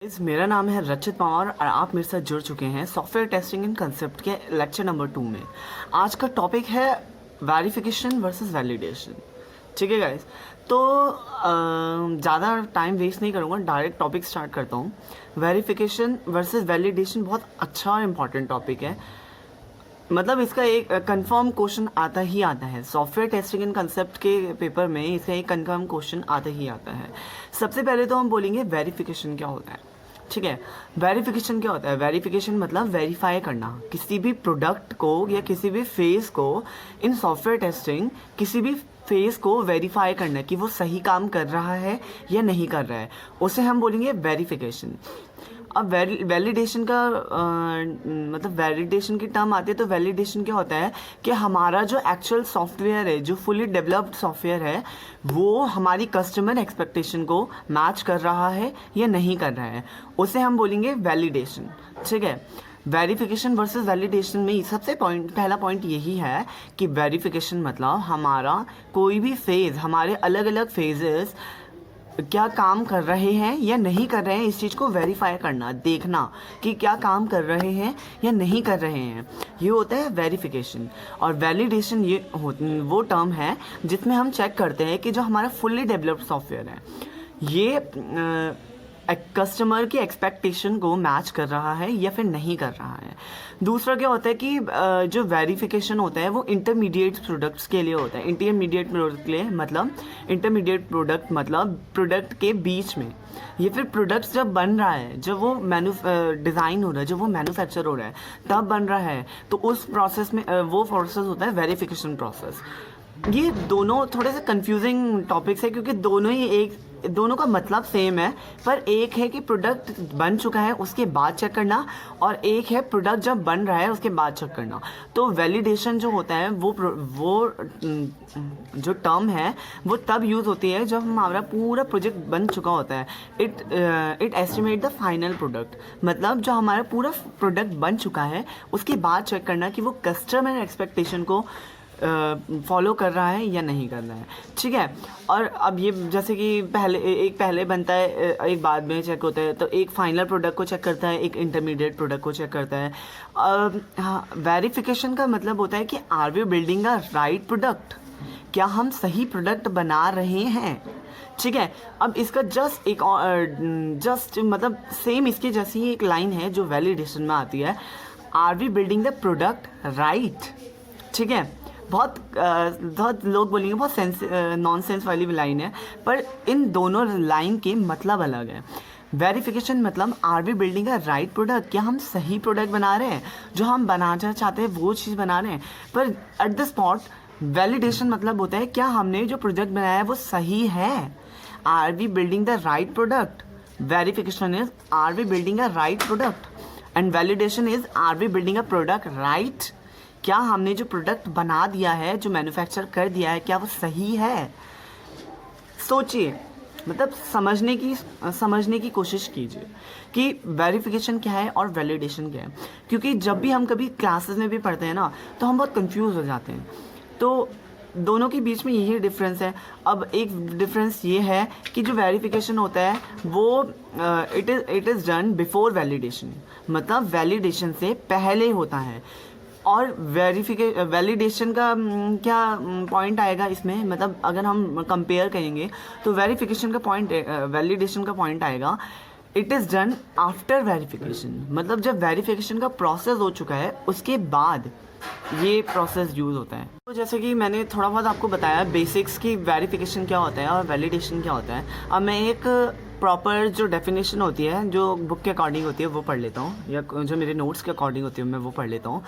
मेरा नाम है रचित पवार और आप मेरे साथ जुड़ चुके हैं सॉफ्टवेयर टेस्टिंग इन कंसेप्ट के लेक्चर नंबर 2 में। आज का टॉपिक है वेरिफिकेशन वर्सेस वैलिडेशन। ठीक है गाइस, तो ज़्यादा टाइम वेस्ट नहीं करूँगा, डायरेक्ट टॉपिक स्टार्ट करता हूँ। वेरिफिकेशन वर्सेस वैलिडेशन बहुत अच्छा और इम्पॉर्टेंट टॉपिक है। मतलब इसका एक कंफर्म क्वेश्चन आता ही आता है सॉफ्टवेयर टेस्टिंग इन कंसेप्ट के पेपर में। इसका एक कंफर्म क्वेश्चन आता ही आता है। सबसे पहले तो हम बोलेंगे वेरिफिकेशन क्या होता है। ठीक है, वेरिफिकेशन क्या होता है? वेरिफिकेशन मतलब वेरीफाई करना किसी भी प्रोडक्ट को या किसी भी फेज को। इन सॉफ्टवेयर टेस्टिंग किसी भी फेज को वेरीफाई करना कि वो सही काम कर रहा है या नहीं कर रहा है, उसे हम बोलेंगे वेरिफिकेशन। अब वैलिडेशन का मतलब वैलिडेशन की टर्म आती है तो वैलिडेशन क्या होता है कि हमारा जो एक्चुअल सॉफ्टवेयर है, जो फुली डेवलप्ड सॉफ्टवेयर है, वो हमारी कस्टमर एक्सपेक्टेशन को मैच कर रहा है या नहीं कर रहा है, उसे हम बोलेंगे वैलिडेशन। ठीक है, वेरिफिकेशन वर्सेस वैलिडेशन में सबसे पहला पॉइंट यही है कि वेरिफिकेशन मतलब हमारा कोई भी फेज़, हमारे अलग अलग फेजेस क्या काम कर रहे हैं या नहीं कर रहे हैं, इस चीज़ को वेरीफाई करना, देखना कि क्या काम कर रहे हैं या नहीं कर रहे हैं, ये होता है वेरिफिकेशन। और वैलिडेशन ये वो टर्म है जिसमें हम चेक करते हैं कि जो हमारा फुल्ली डेवलप्ड सॉफ्टवेयर है ये कस्टमर की एक्सपेक्टेशन को मैच कर रहा है या फिर नहीं कर रहा है। दूसरा क्या होता है कि जो वेरिफिकेशन होता है वो इंटरमीडिएट प्रोडक्ट्स के लिए होता है। इंटरमीडिएट प्रोडक्ट के लिए मतलब इंटरमीडिएट प्रोडक्ट मतलब प्रोडक्ट के बीच में, ये फिर प्रोडक्ट्स जब बन रहा है, जब वो डिज़ाइन हो रहा है, जब वो मैन्युफैक्चर हो रहा है, तब बन रहा है, तो उस प्रोसेस में वो प्रोसेस होता है वेरिफिकेशन प्रोसेस। ये दोनों थोड़े से कंफ्यूजिंग टॉपिक्स है क्योंकि दोनों का मतलब सेम है, पर एक है कि प्रोडक्ट बन चुका है उसके बाद चेक करना, और एक है प्रोडक्ट जब बन रहा है उसके बाद चेक करना। तो वैलिडेशन जो होता है वो जो टर्म है वो तब यूज़ होती है जब हमारा पूरा प्रोजेक्ट बन चुका होता है। It estimate the final product, मतलब जो हमारा पूरा प्रोडक्ट बन चुका है उसके बाद चेक करना कि वो कस्टमर एक्सपेक्टेशन को फॉलो कर रहा है या नहीं कर रहा है। ठीक है, और अब ये जैसे कि पहले बनता है, एक बाद में चेक होता है, तो एक फाइनल प्रोडक्ट को चेक करता है, एक इंटरमीडिएट प्रोडक्ट को चेक करता है। हाँ, वेरिफिकेशन का मतलब होता है कि are we building a right product, क्या हम सही प्रोडक्ट बना रहे हैं। ठीक है, अब इसका जस्ट मतलब सेम इसके जैसी ही एक लाइन है जो वैलिडेशन में आती है, are we building the product right. ठीक है, बहुत लोग बोलेंगे बहुत नॉनसेंस वाली लाइन है, पर इन दोनों लाइन के मतलब अलग है। वेरिफिकेशन मतलब are we building a right product, क्या हम सही प्रोडक्ट बना रहे हैं, जो हम बनाना चाहते हैं वो चीज़ बना रहे हैं, पर एट द स्पॉट। वैलिडेशन मतलब होता है क्या हमने जो प्रोडक्ट बनाया है वो सही है, are we building the right product. Verification is are we building a right product and validation is are we building a product right, क्या हमने जो प्रोडक्ट बना दिया है, जो मैन्युफैक्चर कर दिया है, क्या वो सही है। सोचिए, मतलब समझने की कोशिश कीजिए कि वेरिफिकेशन क्या है और वैलिडेशन क्या है, क्योंकि जब भी हम कभी क्लासेस में भी पढ़ते हैं ना तो हम बहुत कंफ्यूज हो जाते हैं। तो दोनों के बीच में यही डिफरेंस है। अब एक डिफरेंस ये है कि जो वेरिफिकेशन होता है वो it is done before validation, मतलब वैलिडेशन से पहले होता है। और वैलिडेशन का क्या पॉइंट आएगा इसमें, मतलब अगर हम कंपेयर करेंगे तो वैलिडेशन का पॉइंट आएगा it is done after verification, मतलब जब वेरिफिकेशन का प्रोसेस हो चुका है उसके बाद ये प्रोसेस यूज़ होता है। तो जैसे कि मैंने थोड़ा बहुत आपको बताया बेसिक्स की वेरिफिकेशन क्या होता है और वैलिडेशन क्या होता है। अब मैं एक प्रॉपर जो डेफिनेशन होती है, जो बुक के अकॉर्डिंग होती है वो पढ़ लेता हूँ, या जो मेरे नोट्स के अकॉर्डिंग होती है मैं वो पढ़ लेता हूँ।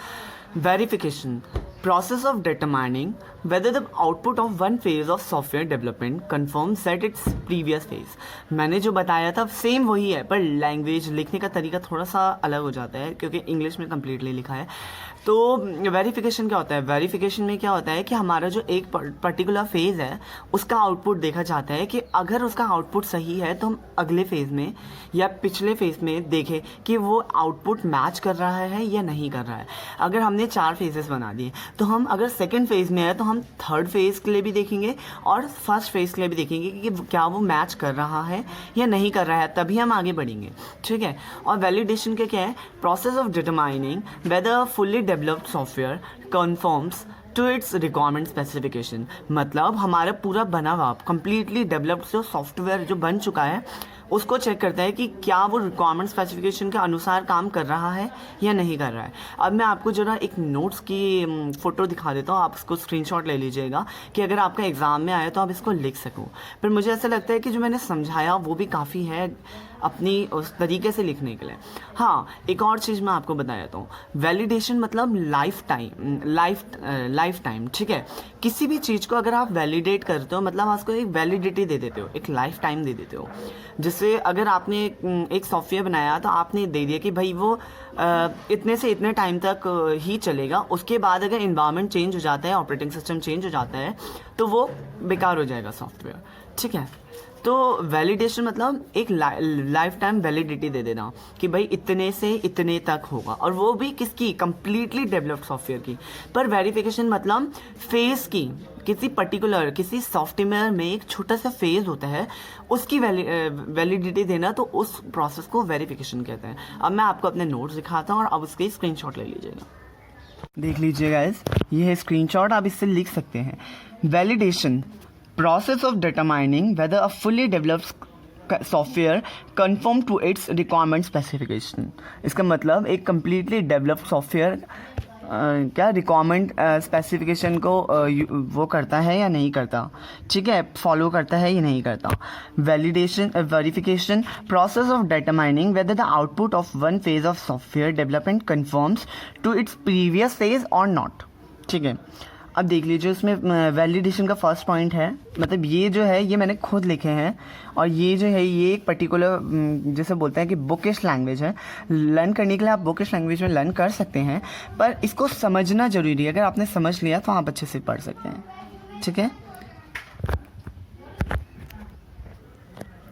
Verification, process of determining whether the output of one phase of software development confirms that its previous phase। मैंने जो बताया था सेम वही है, पर लैंग्वेज लिखने का तरीका थोड़ा सा अलग हो जाता है क्योंकि इंग्लिश में कम्प्लीटली लिखा है। तो वेरिफिकेशन क्या होता है? वेरिफिकेशन में क्या होता है कि हमारा जो एक पर्टिकुलर फेज़ है उसका आउटपुट देखा जाता है कि अगर उसका आउटपुट सही है तो हम अगले फेज़ में या पिछले फेज़ में देखें कि वो आउटपुट मैच कर रहा है या नहीं कर रहा है। अगर हमने हमने 4 फेजेस बना दिए, तो हम अगर सेकंड फेज़ में है तो हम थर्ड फेज़ के लिए भी देखेंगे और फर्स्ट फेज़ के लिए भी देखेंगे कि क्या वो मैच कर रहा है या नहीं कर रहा है, तभी हम आगे बढ़ेंगे, ठीक है। और वैलिडेशन के क्या है, process of determining whether fully developed software confirms to its requirement specification. मतलब हमारा पूरा बना हुआ कंप्लीटली डेवलप्ड जो सॉफ्टवेयर जो बन चुका है उसको चेक करता है कि क्या वो रिक्वायरमेंट स्पेसिफिकेशन के अनुसार काम कर रहा है या नहीं कर रहा है। अब मैं आपको जरा एक नोट्स की फ़ोटो दिखा देता हूँ, आप इसको स्क्रीनशॉट ले लीजिएगा कि अगर आपका एग्ज़ाम में आए तो आप इसको लिख सको। पर मुझे ऐसा लगता है कि जो मैंने समझाया वो भी काफ़ी है अपनी उस तरीके से लिखने के लिए। हाँ, एक और चीज़ मैं आपको बता देता हूँ, वैलिडेशन मतलब लाइफ टाइम, ठीक है। किसी भी चीज़ को अगर आप वैलिडेट करते हो मतलब आप उसको एक वैलिडिटी दे देते हो, एक लाइफ टाइम दे देते हो। जैसे अगर आपने एक सॉफ्टवेयर बनाया तो आपने दे दिया कि भाई वो इतने से इतने टाइम तक ही चलेगा, उसके बाद अगर इन्वायरमेंट चेंज हो जाता है, ऑपरेटिंग सिस्टम चेंज हो जाता है तो वो बेकार हो जाएगा सॉफ्टवेयर, ठीक है। तो वैलिडेशन मतलब एक लाइफ टाइम वैलिडिटी दे देना कि भाई इतने से इतने तक होगा, और वो भी किसकी, कंप्लीटली डेवलप्ड सॉफ्टवेयर की। पर वेरिफिकेशन मतलब फेज़ की, किसी पर्टिकुलर किसी सॉफ्टवेयर में एक छोटा सा फेज़ होता है उसकी वैलिडिटी देना, तो उस प्रोसेस को वेरिफिकेशन कहते हैं। अब मैं आपको अपने नोट्स दिखाता हूँ और अब उसके स्क्रीनशॉट ले लीजिएगा, देख लीजिएगा गाइस, ये है स्क्रीनशॉट, आप इससे लिख सकते हैं। Validation process of determining whether a fully developed software conform to its requirement specification। इसका मतलब एक completely developed software क्या रिक्वायरमेंट स्पेसिफिकेशन को वो करता है या नहीं करता, ठीक है, फॉलो करता है या नहीं करता। Verification process of determining whether the output of one phase of software development confirms to its previous phase और नॉट, ठीक है। अब देख लीजिए उसमें वैलिडेशन का फर्स्ट पॉइंट है, मतलब ये जो है ये मैंने खुद लिखे हैं, और ये जो है ये एक पर्टिकुलर जैसे बोलते हैं कि बुकिश लैंग्वेज है। लर्न करने के लिए आप बुकिश लैंग्वेज में लर्न कर सकते हैं, पर इसको समझना ज़रूरी है। अगर आपने समझ लिया तो आप अच्छे से पढ़ सकते हैं, ठीक है।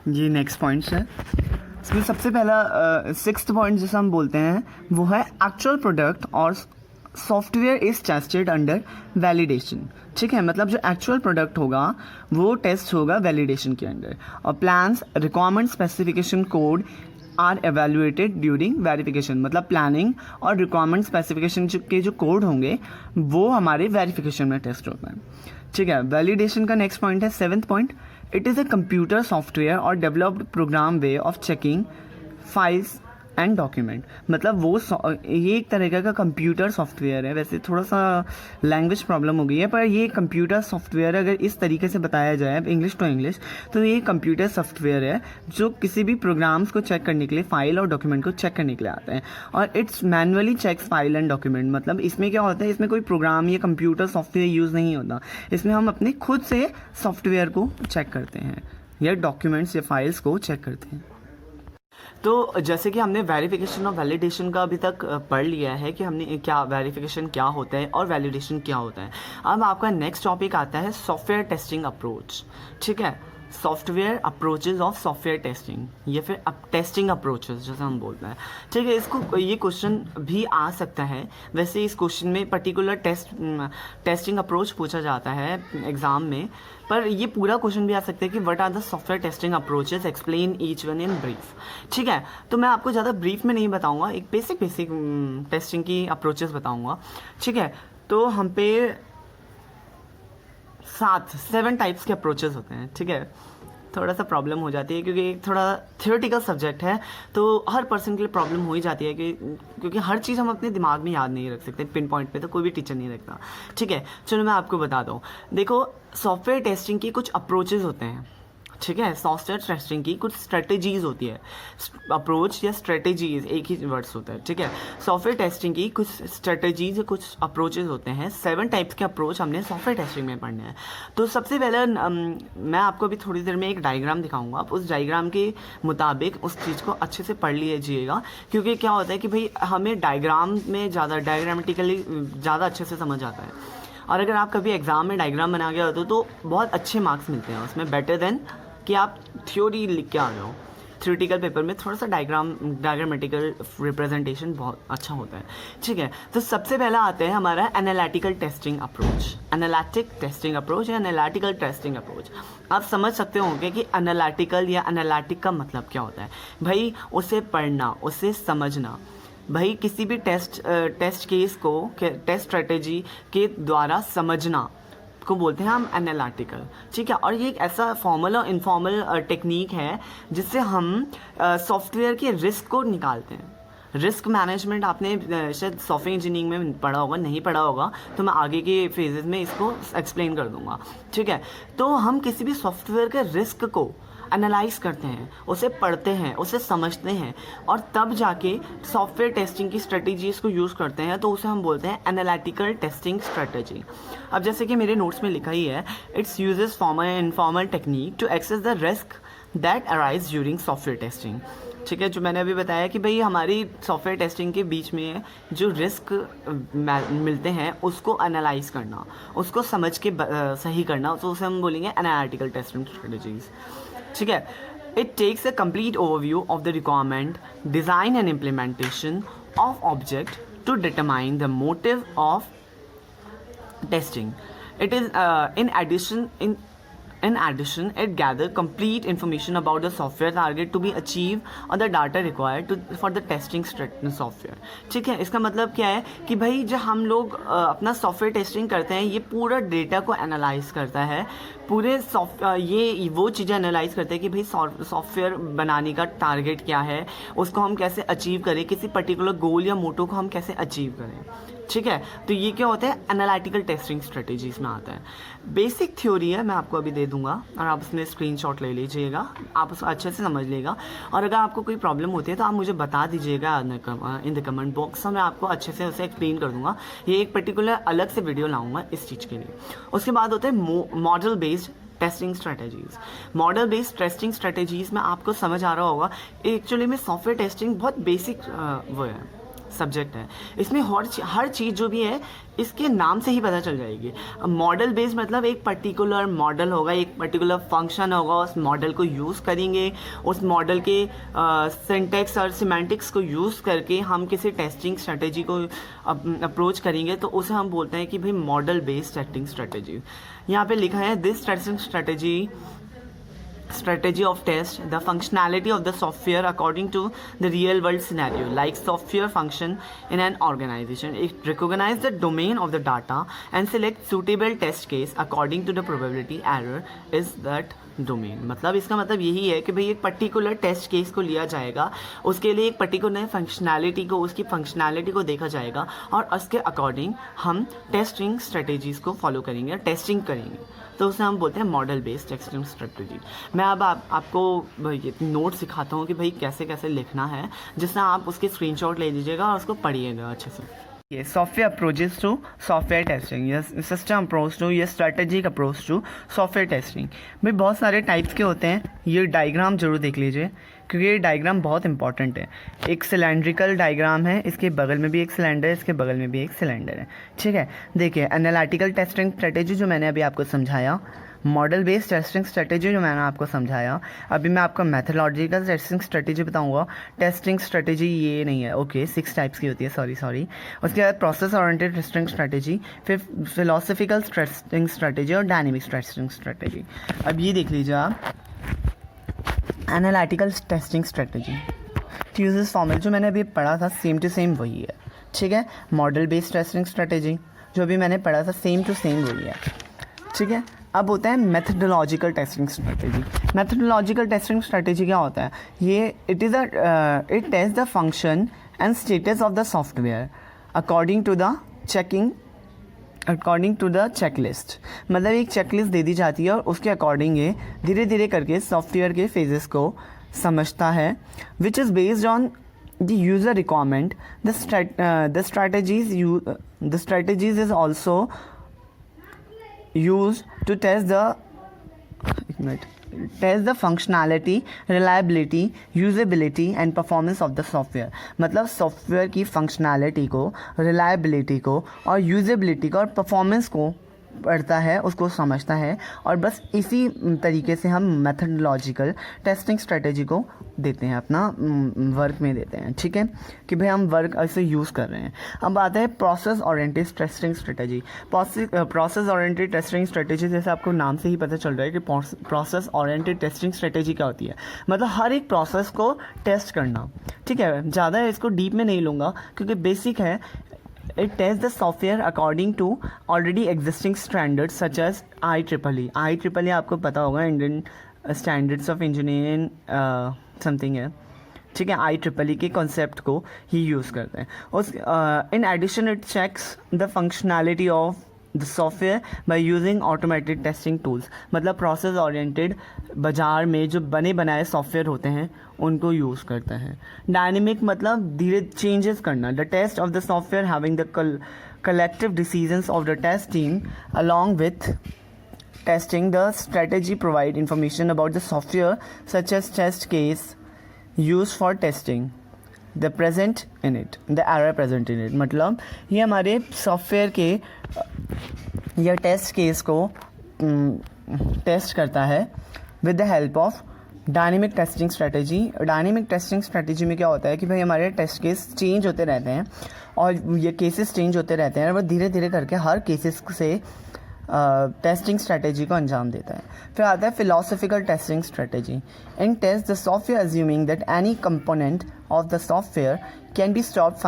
ये नेक्स्ट पॉइंट्स है। इसमें सबसे पहला 6th पॉइंट जैसे हम बोलते हैं वो है एक्चुअल प्रोडक्ट और software is tested under validation, ठीक है। मतलब जो एक्चुअल प्रोडक्ट होगा वो टेस्ट होगा वैलिडेशन के अंडर, और plans requirement specification code are evaluated during verification. मतलब प्लानिंग और रिक्वायरमेंट स्पेसिफिकेशन के जो कोड होंगे वो हमारे वेरिफिकेशन में टेस्ट होता है, ठीक है। वैलिडेशन का नेक्स्ट पॉइंट है 7th point, it is a computer software और developed program way of checking files and document. मतलब वो ये एक तरीके का कंप्यूटर सॉफ्टवेयर है। वैसे थोड़ा सा लैंग्वेज प्रॉब्लम हो गई है, पर ये कंप्यूटर सॉफ्टवेयर अगर इस तरीके से बताया जाए इंग्लिश टू इंग्लिश तो ये कंप्यूटर सॉफ्टवेयर है जो किसी भी प्रोग्राम्स को चेक करने के लिए, फाइल और डॉक्यूमेंट को चेक करने के लिए आते हैं, और its manually checks file and document. मतलब इसमें क्या होता है, इसमें कोई प्रोग्राम या कंप्यूटर सॉफ्टवेयर यूज़ नहीं होता, इसमें हम अपने खुद से सॉफ्टवेयर को चेक करते हैं या डॉक्यूमेंट्स या फाइल्स को चेक करते हैं। तो जैसे कि हमने वेरिफिकेशन और वैलिडेशन का अभी तक पढ़ लिया है कि हमने क्या वेरिफिकेशन क्या होता है और वैलिडेशन क्या होता है। अब आपका नेक्स्ट टॉपिक आता है सॉफ्टवेयर टेस्टिंग अप्रोच, ठीक है। Software approaches of software testing या फिर टेस्टिंग अप्रोचेज जैसे हम बोलते हैं, ठीक है। इसको ये क्वेश्चन भी आ सकता है। वैसे इस क्वेश्चन में पर्टिकुलर टेस्टिंग अप्रोच पूछा जाता है एग्ज़ाम में, पर ये पूरा क्वेश्चन भी आ सकता है कि what are the software testing approaches, explain each one in brief, ठीक है। तो मैं आपको ज़्यादा ब्रीफ में नहीं बताऊँगा, एक बेसिक टेस्टिंग की अप्रोचेज बताऊँगा, ठीक है। तो हम पे 7 टाइप्स के अप्रोचेस होते हैं, ठीक है। थोड़ा सा प्रॉब्लम हो जाती है क्योंकि थोड़ा थियोरेटिकल सब्जेक्ट है, तो हर पर्सन के लिए प्रॉब्लम हो ही जाती है कि क्योंकि हर चीज़ हम अपने दिमाग में याद नहीं रख सकते पिन पॉइंट पे, तो कोई भी टीचर नहीं रखता, ठीक है। चलो मैं आपको बता दूँ, देखो सॉफ्टवेयर टेस्टिंग की कुछ अप्रोचेज होते हैं, ठीक है। सॉफ्टवेयर टेस्टिंग की कुछ स्ट्रेटेजीज होती है, अप्रोच या स्ट्रेटेजीज एक ही वर्ड्स होता है, ठीक है। सॉफ्टवेयर टेस्टिंग की कुछ स्ट्रेटेजीज या कुछ अप्रोचेज होते हैं। 7 टाइप्स के अप्रोच हमने सॉफ्टवेयर टेस्टिंग में पढ़ने हैं। तो सबसे पहले मैं आपको अभी थोड़ी देर में एक डायग्राम दिखाऊंगा, आप उस डायग्राम के मुताबिक उस चीज़ को अच्छे से पढ़ लीजिएगा, क्योंकि क्या होता है कि भाई हमें डायग्राम में ज़्यादा डायग्रामेटिकली ज़्यादा अच्छे से समझ आता है, और अगर आप कभी एग्ज़ाम में डायग्राम बना गया हो तो बहुत अच्छे मार्क्स मिलते हैं उसमें, बेटर देन कि आप थ्योरी लिख के आ जाओ, थ्योरेटिकल पेपर में थोड़ा सा डायग्रामेटिकल रिप्रेजेंटेशन बहुत अच्छा होता है, ठीक है। तो सबसे पहला आता है हमारा analytical testing approach, analytic testing approach या एनालिटिकल टेस्टिंग अप्रोच। आप समझ सकते होंगे कि एनालिटिकल या एनालिटिक का मतलब क्या होता है। भाई उसे पढ़ना, उसे समझना, भाई किसी भी टेस्ट केस को टेस्ट स्ट्रेटेजी के द्वारा समझना को बोलते हैं हम एनालिटिकल, ठीक है। और ये एक ऐसा फॉर्मल और इनफॉर्मल टेक्निक है जिससे हम सॉफ्टवेयर के रिस्क को निकालते हैं। रिस्क मैनेजमेंट आपने शायद सॉफ्टवेयर इंजीनियरिंग में पढ़ा होगा, नहीं पढ़ा होगा तो मैं आगे के फेजेस में इसको एक्सप्लेन कर दूंगा, ठीक है। तो हम किसी भी सॉफ्टवेयर के रिस्क को एनालाइज करते हैं, उसे पढ़ते हैं, उसे समझते हैं और तब जाके सॉफ्टवेयर टेस्टिंग की स्ट्रेटजीज़ को यूज़ करते हैं, तो उसे हम बोलते हैं एनालिटिकल टेस्टिंग स्ट्रेटजी। अब जैसे कि मेरे नोट्स में लिखा ही है, its uses formal and informal technique to access the risk that arise during software testing, ठीक है। जो मैंने अभी बताया कि भाई हमारी सॉफ्टवेयर टेस्टिंग के बीच में जो रिस्क मिलते हैं उसको एनालाइज करना, उसको समझ के सही करना, तो उसे हम बोलेंगे एनालिटिकल टेस्टिंग स्ट्रेटजीज, ठीक है। It takes a complete overview of the requirement, design and implementation of object to determine the motive of testing. It is in addition, it gathers complete information about the software target to be achieved or the data required for the testing software. ठीक है, इसका मतलब क्या है कि भाई जब हम लोग अपना सॉफ्टवेयर टेस्टिंग करते हैं, ये पूरा डेटा को एनालाइज करता है, पूरे ये वो चीज़ें एनालाइज करते हैं कि भाई सॉफ्टवेयर बनाने का टारगेट क्या है, उसको हम कैसे अचीव करें, किसी पर्टिकुलर गोल या मोटो को हम कैसे अचीव करें, ठीक है। तो ये क्या होता है, एनालिटिकल टेस्टिंग स्ट्रेटेजीज में आता है। बेसिक थ्योरी है, मैं आपको अभी दे दूंगा और आप उसमें स्क्रीनशॉट ले लीजिएगा, आप उसको अच्छे से समझ लेगा। और अगर आपको कोई प्रॉब्लम होती है तो आप मुझे बता दीजिएगा इन द कमेंट बॉक्स, मैं आपको अच्छे से उसे एक्सप्लेन कर दूंगा। ये एक पर्टिकुलर अलग से वीडियो लाऊंगा इस चीज़ के लिए। उसके बाद होता है model based testing strategies. Model based testing strategies में आपको समझ आ रहा होगा, एक्चुअली में सॉफ्टवेयर टेस्टिंग बहुत बेसिक वो है, सब्जेक्ट है। इसमें हर चीज़ जो भी है इसके नाम से ही पता चल जाएगी। मॉडल बेस्ड मतलब एक पर्टिकुलर मॉडल होगा, एक पर्टिकुलर फंक्शन होगा, उस मॉडल को यूज़ करेंगे, उस मॉडल के सिंटैक्स और सिमेंटिक्स को यूज़ करके हम किसी टेस्टिंग स्ट्रेटेजी को अप्रोच करेंगे, तो उसे हम बोलते हैं कि भाई मॉडल बेस्ड टेस्टिंग स्ट्रेटेजी। यहाँ पे लिखा है this testing strategy of test the functionality of the software according to the real world scenario, like software function in an organization. It recognizes the domain of the data and select suitable test case according to the probability error is that domain. मतलब इसका मतलब यही है कि भाई एक particular test case को लिया जाएगा, उसके लिए एक पर्टिकुलर फंक्शनैलिटी को, उसकी फंक्शनैलिटी को देखा जाएगा और उसके अकॉर्डिंग हम टेस्टिंग स्ट्रेटेजीज़ को फॉलो करेंगे, टेस्टिंग करेंगे, तो उसे हम बोलते हैं मॉडल बेस्ड टेस्टिंग स्ट्रेटेजी। मैं अब आपको नोट सिखाता हूँ कि भाई कैसे कैसे लिखना है, जिससे आप उसके स्क्रीनशॉट ले लीजिएगा और उसको पढ़िएगा अच्छे से। ये software approaches to software testing, ये सिस्टम अप्रोच टू, ये strategic approach to software testing. भाई बहुत सारे टाइप्स के होते हैं, ये डायग्राम जरूर देख लीजिए क्योंकि ये डायग्राम बहुत इंपॉर्टेंट है। एक सिलेंड्रिकल डायग्राम है, इसके बगल में भी एक सिलेंडर है, इसके बगल में भी एक सिलेंडर है, ठीक है। देखिए एनालिटिकल टेस्टिंग स्ट्रेटेजी जो मैंने अभी आपको समझाया, मॉडल बेस्ड टेस्टिंग स्ट्रेटेजी जो मैंने आपको समझाया, अभी मैं आपको मैथोलॉजिकल टेस्टिंग स्ट्रेटेजी बताऊंगा। टेस्टिंग स्ट्रेटेजी ये नहीं है, ओके 6 टाइप्स की होती है, सॉरी। उसके बाद प्रोसेस ओरिएंटेड टेस्टिंग स्ट्रेटेजी, फिर फिलोसफिकल टेस्टिंग स्ट्रेटेजी और डायनेमिक टेस्टिंग स्ट्रेटेजी। अब ये देख लीजिए आप, analytical testing strategy uses formal जो मैंने अभी पढ़ा था सेम टू सेम वही है, ठीक है। मॉडल बेस्ड टेस्टिंग स्ट्रेटेजी जो भी मैंने पढ़ा था सेम टू सेम वही है, ठीक है। अब होता है methodological testing strategy. Methodological testing strategy क्या होता है, ये it test the function and status of the software according to the checklist. मतलब एक चेकलिस्ट दे दी जाती है और उसके अकॉर्डिंग ये धीरे धीरे करके सॉफ्टवेयर के फेजेस को समझता है, which is based on the user requirement. The strategies is also used to test the functionality, reliability, usability and performance of the software। मतलब सॉफ्टवेयर की फंक्शनैलिटी को, रिलायबिलिटी को और यूजेबिलिटी को और परफॉर्मेंस को पढ़ता है उसको समझता है, और बस इसी तरीके से हम मेथडोलॉजिकल टेस्टिंग स्ट्रेटेजी को देते हैं, अपना वर्क में देते हैं, ठीक है, कि भाई हम वर्क ऐसे यूज़ कर रहे हैं। अब आता है process oriented testing strategy. Process oriented testing strategy, जैसे आपको नाम से ही पता चल रहा है कि प्रोसेस ओरिएंटेड टेस्टिंग स्ट्रेटेजी क्या होती है, मतलब हर एक प्रोसेस को टेस्ट करना, ठीक है। ज़्यादा इसको डीप में नहीं लूँगा क्योंकि बेसिक है। It tests the software according to already existing standards such as IEEE. IEEE आपको पता होगा, Indian standards of engineering something है, ठीक है। IEEE के कॉन्सेप्ट को ही यूज़ करते हैं। उस in addition it checks the functionality of the software by using automated testing tools, मतलब प्रोसेस ओरिएंटेड बाज़ार में जो बने बनाए सॉफ्टवेयर होते हैं उनको यूज़ करता है। डायनेमिक मतलब धीरे चेंजेस करना। The test of the software having the collective decisions of the test team along with testing the strategy provide information about the software such as test case use for testing the present in it, the error present in it, मतलब ये हमारे software के या test case को test करता है with the help of dynamic testing strategy. Dynamic testing strategy में क्या होता है कि भाई हमारे टेस्ट केस चेंज होते रहते हैं और ये केसेस चेंज होते रहते हैं और वो धीरे धीरे करके हर केसेस से टेस्टिंग स्ट्रेटेजी को अंजाम देता है। फिर आता है philosophical testing strategy. In test the software assuming that any component of the software can be stop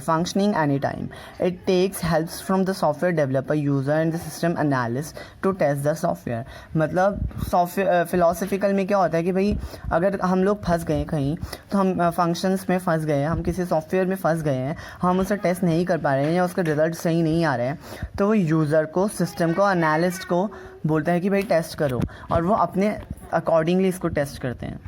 functioning anytime. It takes helps from the software developer, user and the system analyst to test the software. मतलब software philosophical में क्या होता है कि भाई अगर हम लोग फंस गए कहीं, तो हम फंक्शंस में फंस गए हैं, हम किसी सॉफ्टवेयर में फंस गए हैं, हम उसे टेस्ट नहीं कर पा रहे हैं या उसका रिजल्ट सही नहीं आ रहे हैं, तो वो यूज़र को, सिस्टम को, एनालिस्ट को बोलता है कि भाई टेस्ट करो, और वो अपने अकॉर्डिंगली इसको टेस्ट करते हैं।